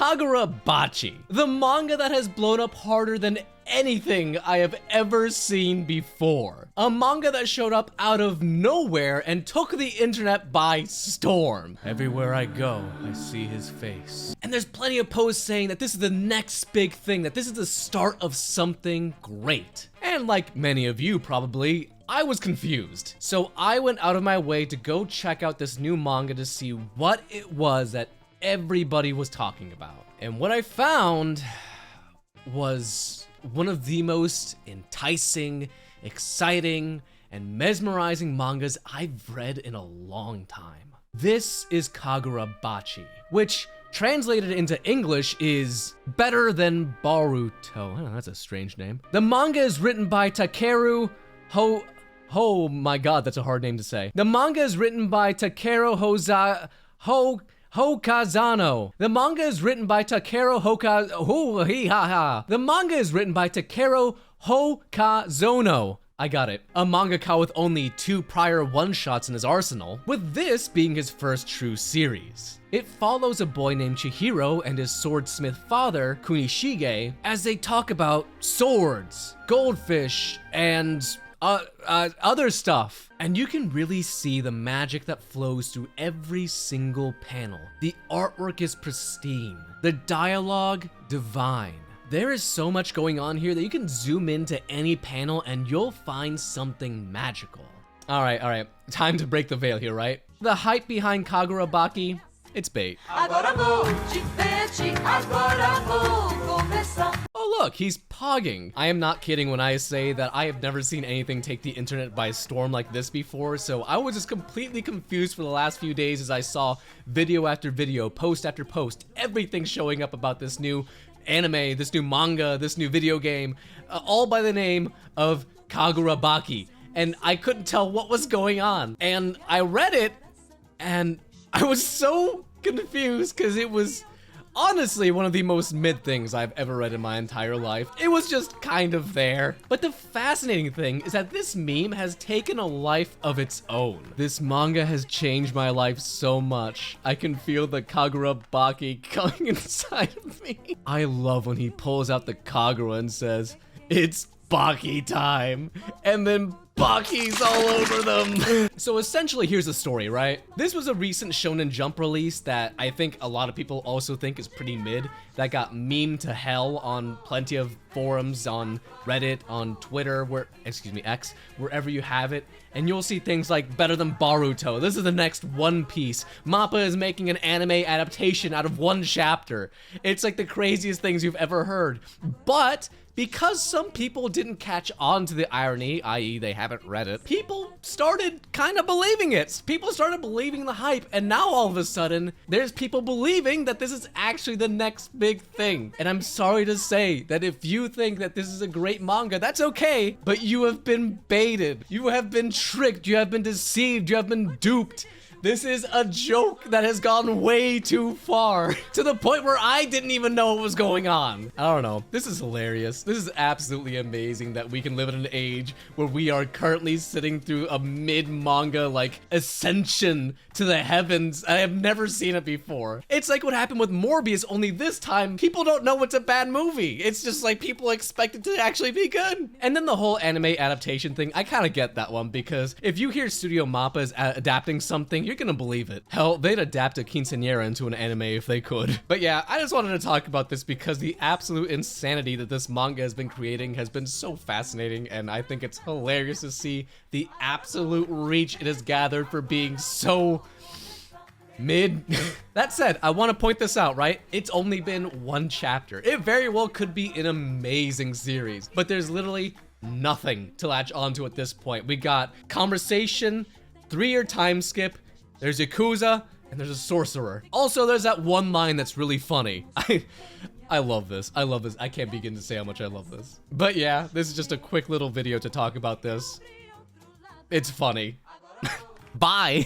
Kagura Bachi, the manga that has blown up harder than anything I have ever seen before. A manga that showed up out of nowhere and took the internet by storm. Everywhere I go, I see his face. And there's plenty of posts saying that this is the next big thing, that this is the start of something great. And like many of you probably, I was confused. So I went out of my way to go check out this new manga to see what it was that everybody was talking about. And what I found was one of the most enticing, exciting, and mesmerizing mangas I've read in a long time. This is Kagura Bachi, which translated into English is better than Boruto. Oh, that's a strange name. The manga is written by Takeru Oh my god, that's a hard name to say. The manga is written by Takeru Hokazano. The manga is written by Takeru The manga is written by Takeru Hokazono. I got it. A mangaka with only 2 prior one-shots in his arsenal, with this being his first true series. It follows a boy named Chihiro and his swordsmith father, Kunishige, as they talk about swords, goldfish, and other stuff. And you can really see the magic that flows through every single panel. The artwork is pristine. The dialogue, divine. There is so much going on here that you can zoom into any panel and you'll find something magical. All right. Time to break the veil here, right? The hype behind Kagura Bachi, it's bait. Oh look, he's pogging. I am not kidding when I say that I have never seen anything take the internet by storm like this before, so I was just completely confused for the last few days as I saw video after video, post after post, everything showing up about this new anime, this new manga, this new video game, all by the name of Kagura Bachi, and I couldn't tell what was going on. And I read it, and I was so confused because it was honestly one of the most mid things I've ever read in my entire life. It was just kind of there. But the fascinating thing is that this meme has taken a life of its own. This manga has changed my life so much. I can feel the Kagura Bachi coming inside of me. I love when he pulls out the Kagura and says, "It's Bachi time," and then Bachi's all over them. So essentially, here's the story, right? This was a recent Shonen Jump release that I think a lot of people also think is pretty mid, that got memed to hell on plenty of forums, on Reddit, on Twitter, X, wherever you have it. And you'll see things like better than Boruto. This is the next One Piece. Mappa is making an anime adaptation out of 1 chapter. It's like the craziest things you've ever heard. But because some people didn't catch on to the irony, i.e. they haven't read it, people started kind of believing it. People started believing the hype, and now all of a sudden, there's people believing that this is actually the next big thing. And I'm sorry to say that if you think that this is a great manga, that's okay, but you have been baited. You have been tricked. You have been deceived. You have been duped. This is a joke that has gone way too far, to the point where I didn't even know what was going on. I don't know. This is hilarious. This is absolutely amazing that we can live in an age where we are currently sitting through a mid-manga, like, ascension to the heavens. I have never seen it before. It's like what happened with Morbius, only this time, people don't know it's a bad movie. It's just like people expect it to actually be good. And then the whole anime adaptation thing, I kind of get that one, because if you hear Studio Mappa is adapting something, you're gonna believe it. Hell, they'd adapt a quinceañera into an anime if they could. But yeah, I just wanted to talk about this because the absolute insanity that this manga has been creating has been so fascinating, and I think it's hilarious to see the absolute reach it has gathered for being so mid. That said, I want to point this out, right? It's only been 1 chapter. It very well could be an amazing series, but there's literally nothing to latch onto at this point. We got conversation, 3-year time skip, there's Yakuza, and there's a sorcerer. Also, there's that one line that's really funny. I love this. I love this. I can't begin to say how much I love this. But yeah, this is just a quick little video to talk about this. It's funny. Bye.